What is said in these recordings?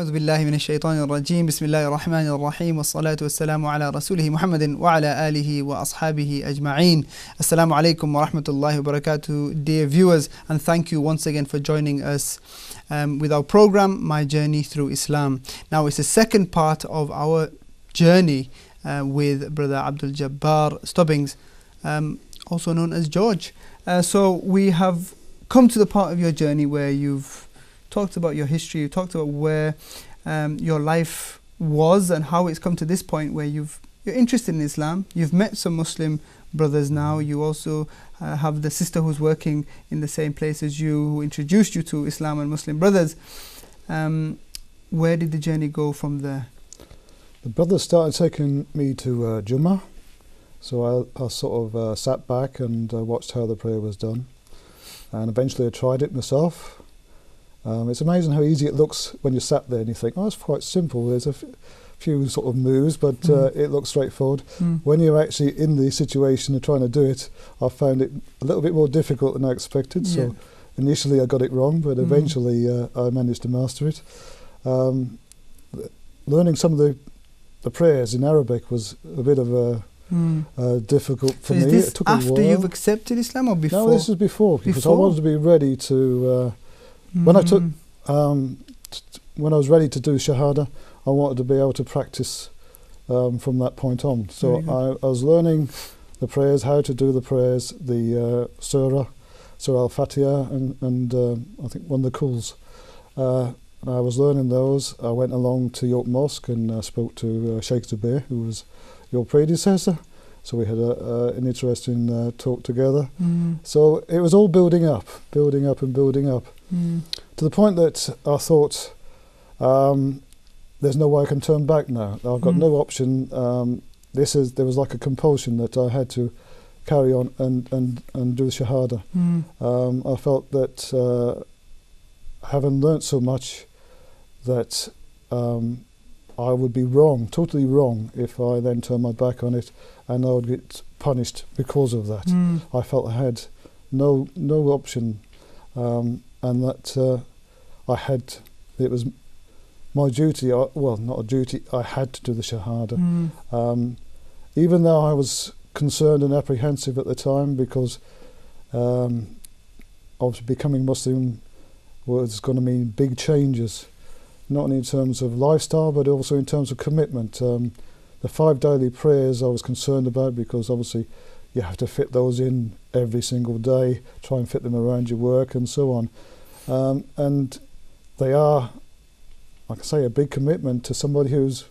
أعوذ بالله من الشيطان الرجيم بسم الله الرحمن الرحيم والصلاة والسلام على رسوله محمد وعلى آله وأصحابه أجمعين. Assalamu alaikum wa rahmatullahi wa barakatuh, dear viewers, and thank you once again for joining us with our program My Journey Through Islam. Now it's the second part of our journey with Brother Abdul Jabbar Stubbings, also known as George. So we have come to the part of your journey where you've talked about your history, you talked about where your life was and how it's come to this point where you're interested in Islam. You've met some Muslim brothers now. You also have the sister who's working in the same place as you, who introduced you to Islam and Muslim brothers. Where did the journey go from there? The brothers started taking me to Jummah, so I sort of sat back and watched how the prayer was done, and eventually I tried it myself. It's amazing how easy it looks when you sat there and you think, oh, it's quite simple. There's a few sort of moves, but it looks straightforward. When you're actually in the situation of trying to do it, I found it a little bit more difficult than I expected. Yeah. So initially I got it wrong, but eventually I managed to master it. Learning some of the prayers in Arabic was a bit of a difficult for me. Is this it took a after while. you've accepted Islam or before? No, this is before, because I wanted to be ready to... When I took, when I was ready to do Shahada, I wanted to be able to practice from that point on. So I was learning the prayers, how to do the prayers, the Surah Al-Fatiha, and I think one of the Quls. I was learning those. I went along to York Mosque and spoke to Sheikh Jabbar, who was your predecessor. So we had an interesting talk together. So it was all building up and building up. To the point that I thought, there's no way I can turn back now. I've got no option. There was like a compulsion that I had to carry on and do the Shahada. I felt that having learnt so much that I would be wrong, totally wrong, if I then turned my back on it, and I would get punished because of that. I felt I had no option, and that it was my duty, well, not a duty, I had to do the Shahada. Even though I was concerned and apprehensive at the time, because obviously becoming Muslim was going to mean big changes, not only in terms of lifestyle, but also in terms of commitment. The 5 daily prayers I was concerned about, because obviously you have to fit those in every single day, try and fit them around your work and so on. And they are, like I say, a big commitment to somebody who's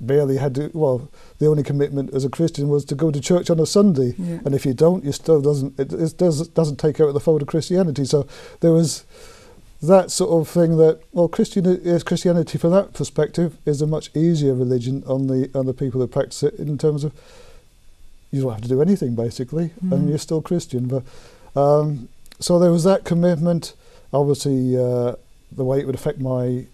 barely had to, well, the only commitment as a Christian was to go to church on a Sunday. And if you don't, it doesn't take out the fold of Christianity. So there was that sort of thing that, well, Christianity from that perspective is a much easier religion on the people who practice it, in terms of you don't have to do anything basically, and you're still Christian. But so there was that commitment. Obviously, the way it would affect my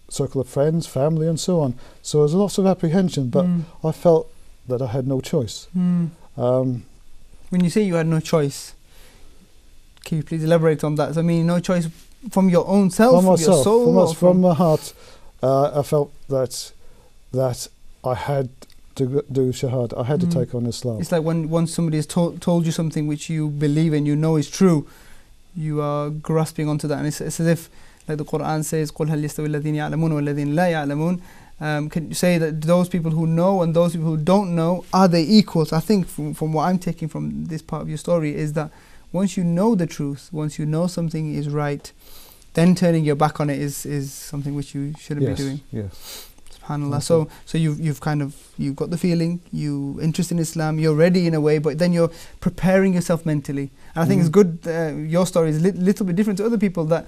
circle of friends, family, and so on. So there was lots of apprehension, but I felt that I had no choice. When you say you had no choice, can you please elaborate on that? So, I mean, no choice from your own self, from myself, your soul, from my heart. I felt that I had to do Shahada. I had to take on Islam. It's like once somebody has told you something which you believe and you know is true, you are grasping onto that, and it's as if, like the Quran says, قُلْ هَلْ يَسْتَوِي الَّذِينَ يَعْلَمُونَ وَالَّذِينَ لَا يَعْلَمُونَ. Can you say that those people who know and those people who don't know, are they equals? I think from what I'm taking from this part of your story is that once you know the truth, once you know something is right, then turning your back on it is something which you shouldn't be doing. Yes. SubhanAllah. So you've got the feeling, you interest in Islam, you're ready in a way, but then you're preparing yourself mentally. And I think it's good, your story is a little bit different to other people, that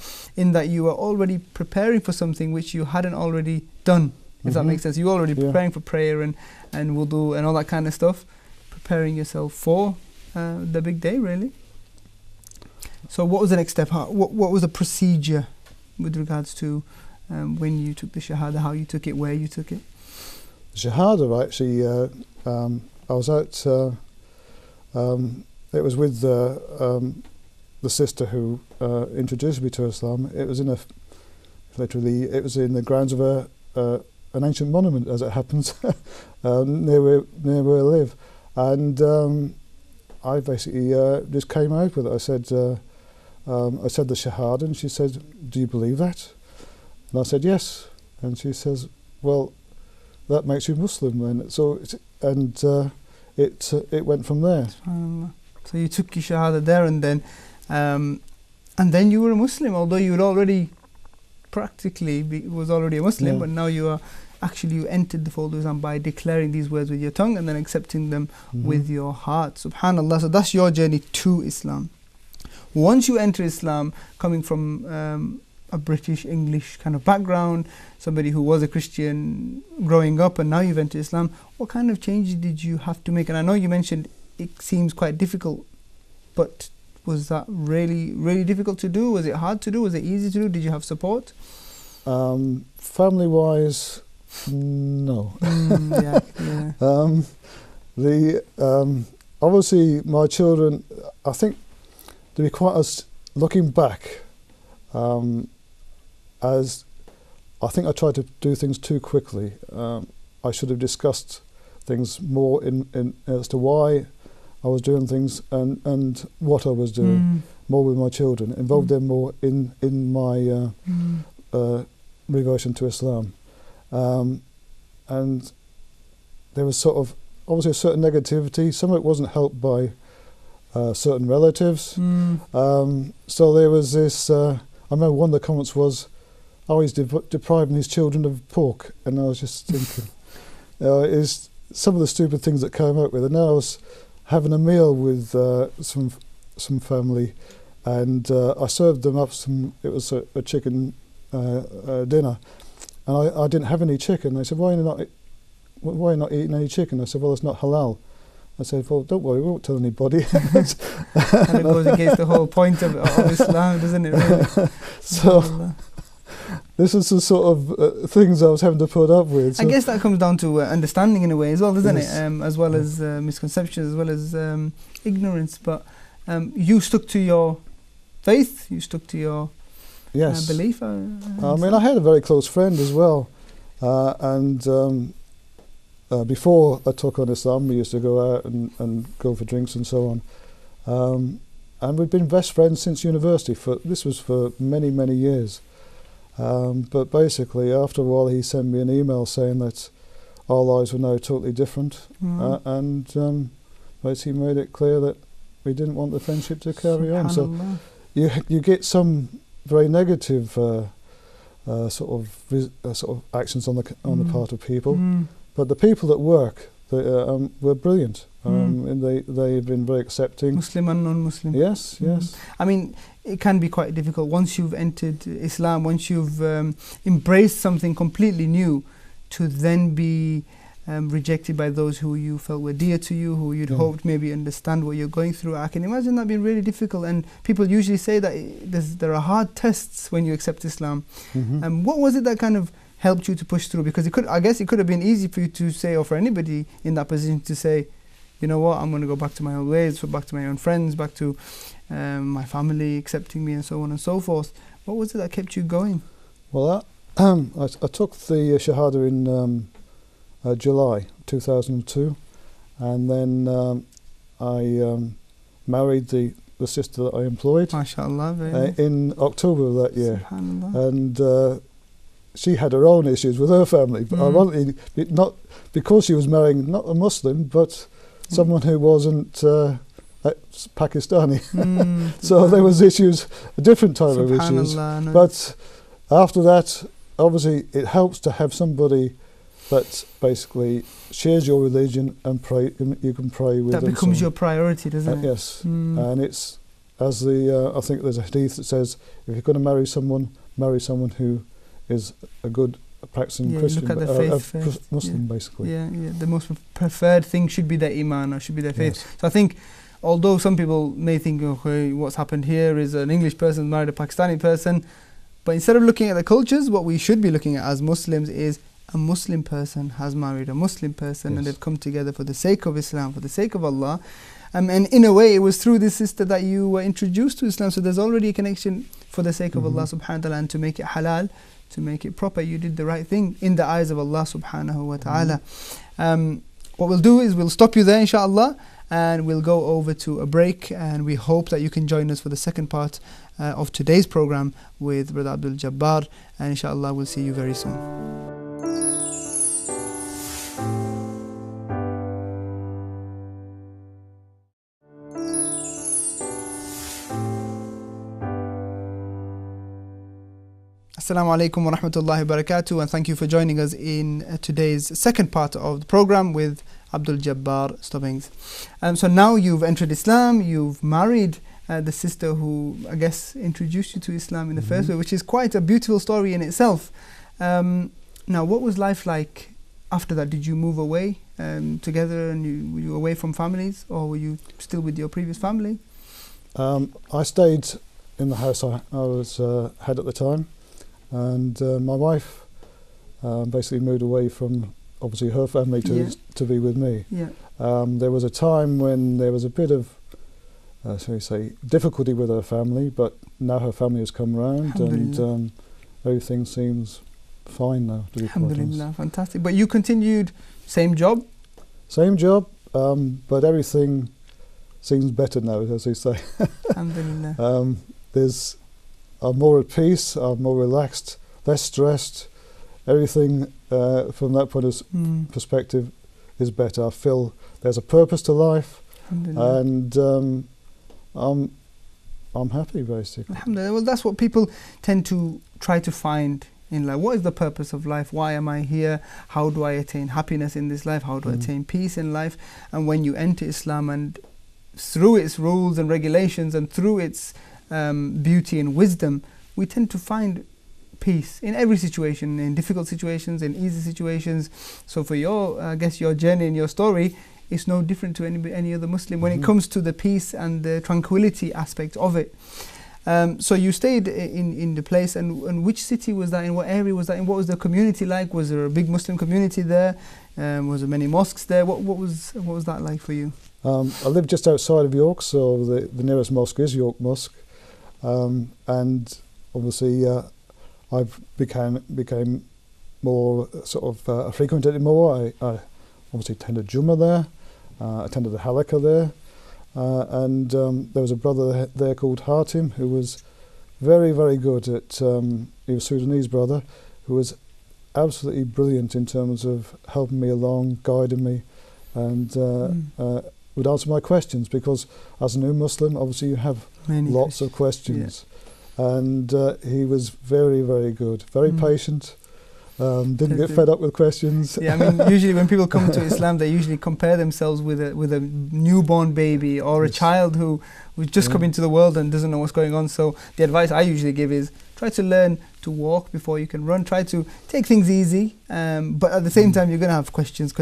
you are already preparing for something which you hadn't already done, if that makes sense. You're already preparing for prayer and wudu and all that kind of stuff, preparing yourself for the big day, really. So what was the next step? What was the procedure with regards to when you took the Shahada, how you took it, where you took it? Shahada, actually, I was out, it was with the sister who introduced me to Islam. It was in a literally, it was in the grounds of an ancient monument, as it happens, near where I live. And I basically just came out with it. I said the Shahada, and she said, "Do you believe that?" And I said, "Yes." And she says, "Well, that makes you Muslim." And so, it went from there. So you took your Shahada there, and then you were a Muslim, although you had already practically was already a Muslim, Yeah. but now you entered the fold of Islam by declaring these words with your tongue and then accepting them with your heart. Subhanallah. So that's your journey to Islam. Once you enter Islam, coming from a British English kind of background, somebody who was a Christian growing up, and now you've entered Islam, what kind of changes did you have to make? And I know you mentioned it seems quite difficult, but was that really, really difficult to do? Was it hard to do? Was it easy to do? Did you have support? Family-wise, no. Obviously, my children, I think, to be quite honest, looking back, as I think I tried to do things too quickly. I should have discussed things more in as to why I was doing things and what I was doing more with my children, involved them more in my reversion to Islam. And there was sort of obviously a certain negativity. Some of it wasn't helped by certain relatives. So there was this, I remember one of the comments was, "Oh, he's depriving his children of pork." And I was just thinking, it's some of the stupid things that came out with it. Now I was having a meal with some family, and I served them up it was a chicken dinner, and I didn't have any chicken. They said, why are you not eating any chicken? I said, well, it's not halal. I said, well, don't worry, we won't tell anybody. And it goes against the whole point of Islam, doesn't it, really? So this is the sort of things I was having to put up with. So I guess that comes down to understanding in a way as well, doesn't yes. it? As well as misconceptions, as well as ignorance. But you stuck to your faith, you stuck to your yes. belief. I mean, I had a very close friend as well. And before I took on Islam, we used to go out and go for drinks and so on. And we'd been best friends since university. This was for many, many years. But basically, after a while, he sent me an email saying that our lives were now totally different, and basically made it clear that we didn't want the friendship to carry on. So you get some very negative sort of actions on the part of people, but the people at work were brilliant. And they've been very accepting. Muslim and non-Muslim. Yes, yes. I mean, it can be quite difficult once you've entered Islam, once you've embraced something completely new, to then be rejected by those who you felt were dear to you, who you'd hoped maybe understand what you're going through. I can imagine that being really difficult. And people usually say that there are hard tests when you accept Islam. And what was it that kind of helped you to push through? Because I guess it could have been easy for you to say, or for anybody in that position to say, you know what, I'm going to go back to my old ways, back to my own friends, back to my family accepting me, and so on and so forth. What was it that kept you going? Well, I took the Shahada in July 2002, and then I married the sister that I employed. MashaAllah, very nice. In October of that year. SubhanAllah. And she had her own issues with her family, but ironically, not because she was marrying not a Muslim, but someone who wasn't Pakistani. So there was issues, a different type of issues. No. But after that, obviously, it helps to have somebody that basically shares your religion and pray. You can pray with them. That becomes your priority, doesn't it? Yes, and it's as I think there's a hadith that says, if you're going to marry someone who is a good practicing Christian, look at the faith Muslim, basically. Yeah, the most preferred thing should be their iman, or should be their faith. Yes. So I think, although some people may think, okay, what's happened here is an English person married a Pakistani person, but instead of looking at the cultures, what we should be looking at as Muslims is a Muslim person has married a Muslim person, and they've come together for the sake of Islam, for the sake of Allah. And in a way, it was through this sister that you were introduced to Islam. So there's already a connection for the sake of Allah subhanahu wa ta'ala, and to make it halal, to make it proper. You did the right thing in the eyes of Allah subhanahu wa ta'ala. What we'll do is we'll stop you there, inshallah, and we'll go over to a break, and we hope that you can join us for the second part of today's program with Brother Abdul Jabbar, and inshallah we'll see you very soon. Assalamu alaikum wa rahmatullahi wa barakatuh, and thank you for joining us in today's second part of the program with Abdul Jabbar Stubbings. So now you've entered Islam, you've married the sister who, I guess, introduced you to Islam in the first way, which is quite a beautiful story in itself. Now, what was life like after that? Did you move away together, and were you away from families, or were you still with your previous family? I stayed in the house I was had at the time. And my wife basically moved away from, obviously, her family to be with me. Yeah. There was a time when there was a bit of, shall we say, difficulty with her family, but now her family has come round, and everything seems fine now, to be quite honest. Alhamdulillah, fantastic. But you continued, same job? Same job, but everything seems better now, as they say. Alhamdulillah. I'm more at peace, I'm more relaxed, less stressed. Everything from that point of perspective is better. I feel there's a purpose to life, and I'm happy, basically. Alhamdulillah. Well, that's what people tend to try to find in life. What is the purpose of life? Why am I here? How do I attain happiness in this life? How do I attain peace in life? And when you enter Islam, and through its rules and regulations, and through its beauty and wisdom, we tend to find peace in every situation, in difficult situations, in easy situations. So for your, I guess, your journey and your story, it's no different to any other Muslim when it comes to the peace and the tranquility aspect of it. So you stayed in the place, and which city was that in? What area was that in? What was the community like? Was there a big Muslim community there? Was there many mosques there? What was that like for you? I live just outside of York, so the nearest mosque is York Mosque. And obviously I became more sort of frequented it more. I obviously attended Jummah there, attended the Halakha there, and there was a brother there called Hatim who was very, very good at, he was a Sudanese brother who was absolutely brilliant in terms of helping me along, guiding me, and would answer my questions, because as a new Muslim, obviously you have lots of questions. And he was very, very good, very patient, didn't get fed up with questions. Yeah, I mean, usually when people come to Islam, they usually compare themselves with a newborn baby or a child who's just come into the world and doesn't know what's going on. So the advice I usually give is try to learn to walk before you can run. Try to take things easy, but at the same time you're going to have questions.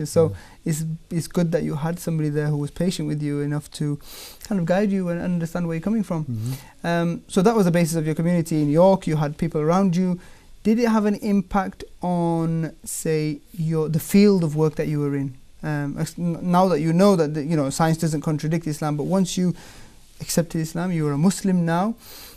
So it's good that you had somebody there who was patient with you enough to kind of guide you and understand where you're coming from. So that was the basis of your community in York. You had people around you. Did it have an impact on, say, the field of work that you were in? Now that you know that science doesn't contradict Islam, but once you accepted Islam, you are a Muslim now.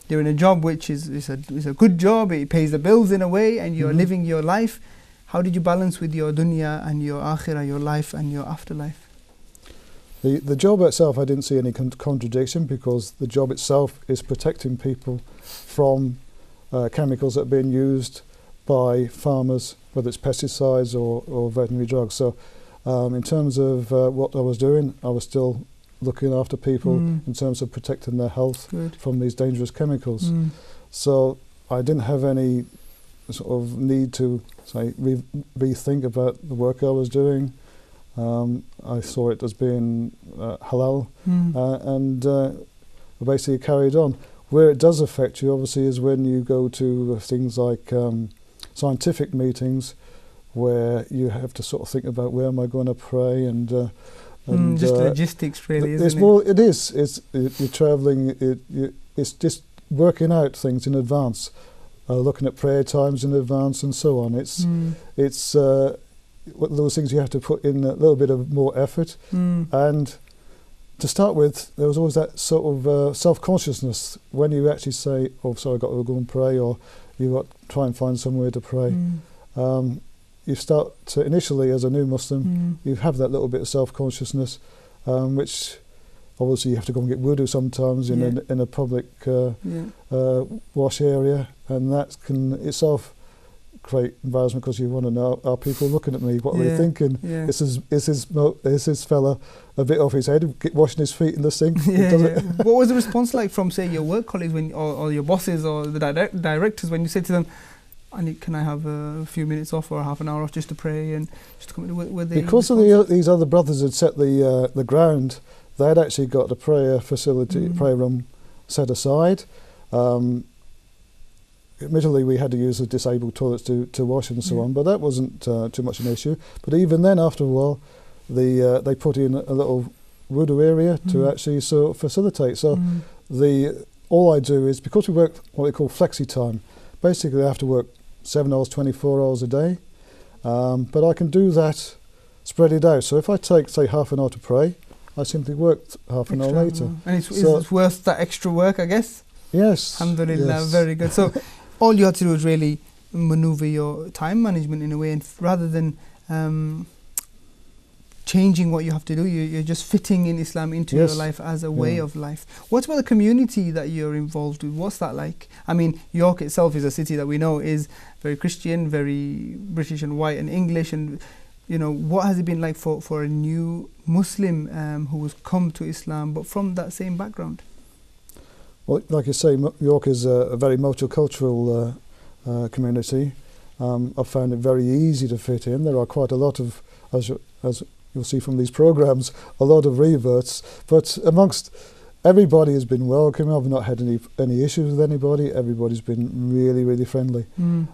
You're in a job which is a good job. It pays the bills in a way, and you're living your life. How did you balance with your dunya and your akhirah, your life and your afterlife? The job itself, I didn't see any contradiction, because the job itself is protecting people from chemicals that are being used by farmers, whether it's pesticides or veterinary drugs. So in terms of what I was doing, I was still looking after people in terms of protecting their health from these dangerous chemicals. So I didn't have any sort of need to, say, rethink about the work I was doing. I saw it as being halal, and basically carried on. Where it does affect you, obviously, is when you go to things like scientific meetings, where you have to sort of think about where am I going to pray, and just logistics, really, isn't it's it? More, it is. You're travelling. It's just working out things in advance, looking at prayer times in advance, and so on. It's those things you have to put in a little bit of more effort. And to start with, there was always that sort of self-consciousness when you actually say, "Oh, sorry, I've got to go and pray," or you've got to try and find somewhere to pray. You start to, initially as a new Muslim, you have that little bit of self-consciousness, which obviously you have to go and get wudu sometimes in a public wash area, and that can itself create embarrassment because you want to know, are people looking at me? What are they thinking? Is this fella a bit off his head, washing his feet in the sink? What was the response like from, say, your work colleagues or your bosses or the directors when you said to them, can I have a few minutes off or half an hour off just to pray and just to come in? Because of these other brothers had set the ground, they had actually got a prayer facility, prayer room set aside. Admittedly, we had to use the disabled toilets to wash and so on, but that wasn't too much an issue. But even then, after a while, they put in a little wudu area to actually sort of facilitate. So all I do is, because we work what we call flexi time, basically I have to work 7 hours, 24 hours a day, but I can do that, spread it out. So if I take, say, half an hour to pray, I simply work half an hour later. And it's worth that extra work, I guess? Yes. Alhamdulillah, yes. Very good. So all you have to do is really maneuver your time management in a way, and rather than changing what you have to do, you're just fitting in Islam into your life as a way of life. What about the community that you're involved with? What's that like? I mean, York itself is a city that we know is very Christian, very British and white and English, and what has it been like for a new Muslim who has come to Islam but from that same background? Well, like you say, York is a very multicultural community. I've found it very easy to fit in. There are quite a lot of, as you'll see from these programs, a lot of reverts, but amongst everybody has been welcoming. I've not had any issues with anybody. Everybody's been really, really friendly.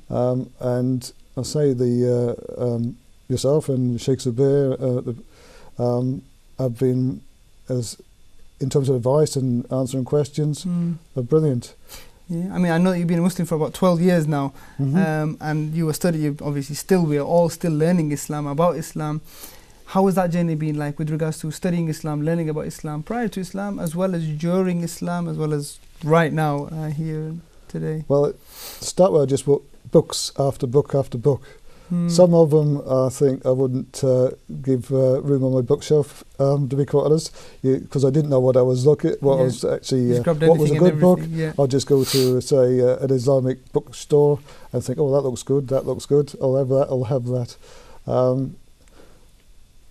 And I say yourself and Sheikh Jabbar have been, as in terms of advice and answering questions, are brilliant. Yeah, I mean, I know that you've been a Muslim for about 12 years now, and you obviously we are all still learning Islam, about Islam. How has that journey been like with regards to studying Islam, learning about Islam prior to Islam, as well as during Islam, as well as right now, here today? Well, to start with, I just wrote books after book after book. Some of them I think I wouldn't give room on my bookshelf, to be quite honest, because I didn't know what I was looking at, what was actually, what was a good book. I'll just go to, say, an Islamic bookstore and think, oh, that looks good, I'll have that.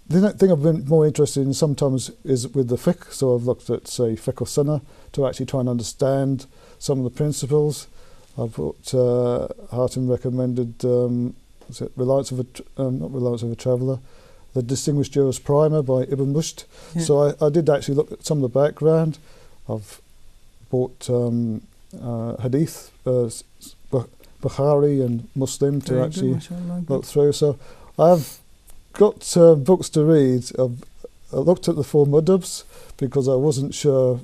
The thing I've been more interested in sometimes is with the fiqh, so I've looked at, say, fiqh or sunnah, to actually try and understand some of the principles. I've put, Harton recommended, Reliance of a Traveller, The Distinguished Jurist Primer by Ibn Rushd. So I did actually look at some of the background. I've bought Hadith, Bukhari and Muslim to actually look through. So I've got books to read. I looked at the 4 madhabs because I wasn't sure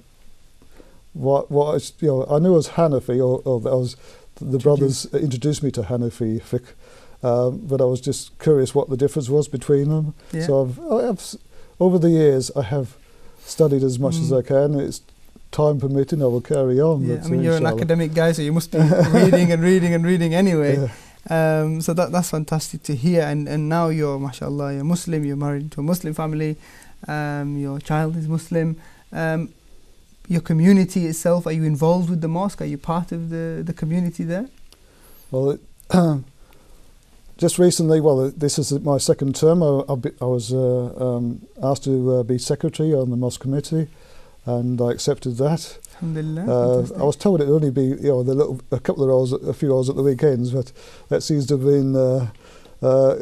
what I knew it was Hanafi, or that was the brothers introduced me to Hanafi fiqh. But I was just curious what the difference was between them. So I've over the years I have studied as much as I can. It's time permitting, I will carry on. I mean, you're an academic guy, so you must be reading and reading and reading anyway. So that's fantastic to hear. And now you're, mashallah, you're Muslim. You're married to a Muslim family. Your child is Muslim. Your community itself, are you involved with the mosque? Are you part of the community there? Well, just recently, this is my second term, I was asked to be secretary on the mosque committee, and I accepted that. Alhamdulillah. I was told it would only be a couple of hours, a few hours at the weekends, but that seems to have been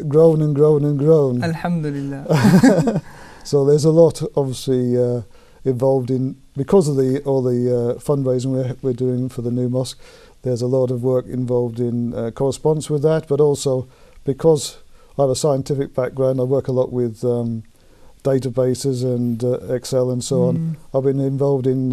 grown and grown and grown. Alhamdulillah. So there's a lot, obviously, involved in, because of all the fundraising we're doing for the new mosque. There's a lot of work involved in correspondence with that, but also because I have a scientific background, I work a lot with databases and Excel and so on. I've been involved in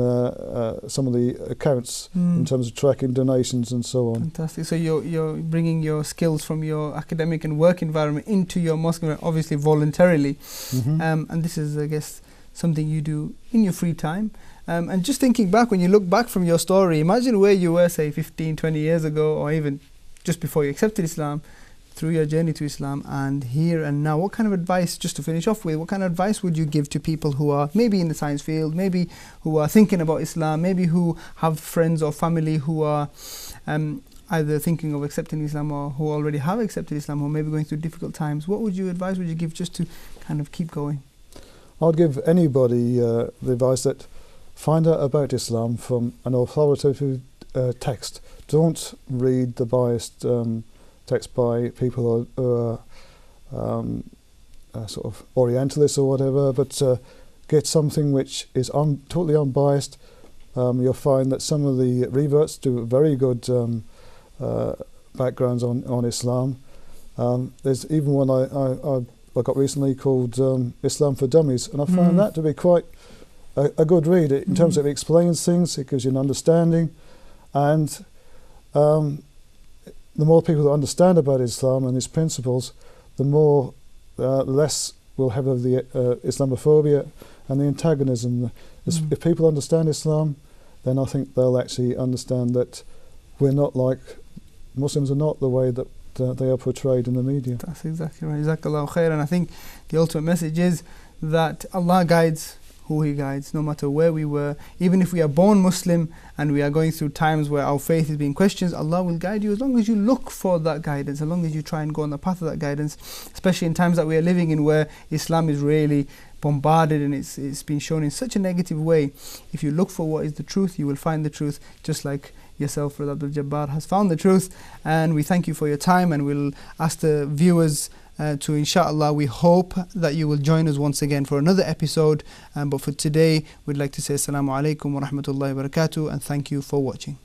some of the accounts in terms of tracking donations and so on. Fantastic. So you're bringing your skills from your academic and work environment into your mosque, obviously voluntarily. And this is, I guess, something you do in your free time. And just thinking back, when you look back from your story, imagine where you were, say, 15, 20 years ago, or even just before you accepted Islam, through your journey to Islam, and here and now. What kind of advice, just to finish off with, what kind of advice would you give to people who are maybe in the science field, maybe who are thinking about Islam, maybe who have friends or family who are either thinking of accepting Islam or who already have accepted Islam, or maybe going through difficult times? What would you advise, would you give just to kind of keep going? I'd give anybody the advice that find out about Islam from an authoritative text. Don't read the biased text by people who are sort of Orientalists or whatever, but get something which is totally unbiased. You'll find that some of the reverts do very good backgrounds on Islam. There's even one I got recently called Islam for Dummies, and I found that to be quite a good read in terms of it explains things, it gives you an understanding, and the more people that understand about Islam and its principles, the more less we'll have of the Islamophobia and the antagonism. If people understand Islam, then I think they'll actually understand that we're not like Muslims are not the way that they are portrayed in the media. That's exactly right. Jazakallahu khair. And I think the ultimate message is that Allah guides who He guides, no matter where we were. Even if we are born Muslim and we are going through times where our faith is being questioned, Allah will guide you as long as you look for that guidance, as long as you try and go on the path of that guidance, especially in times that we are living in where Islam is really bombarded and it's been shown in such a negative way. If you look for what is the truth, you will find the truth, just like yourself, Brother Abdul Jabbar, has found the truth. And we thank you for your time, and we'll ask the viewers to, inshallah, we hope that you will join us once again for another episode. But for today, we'd like to say Assalamu alaikum wa rahmatullahi wa barakatuh, and thank you for watching.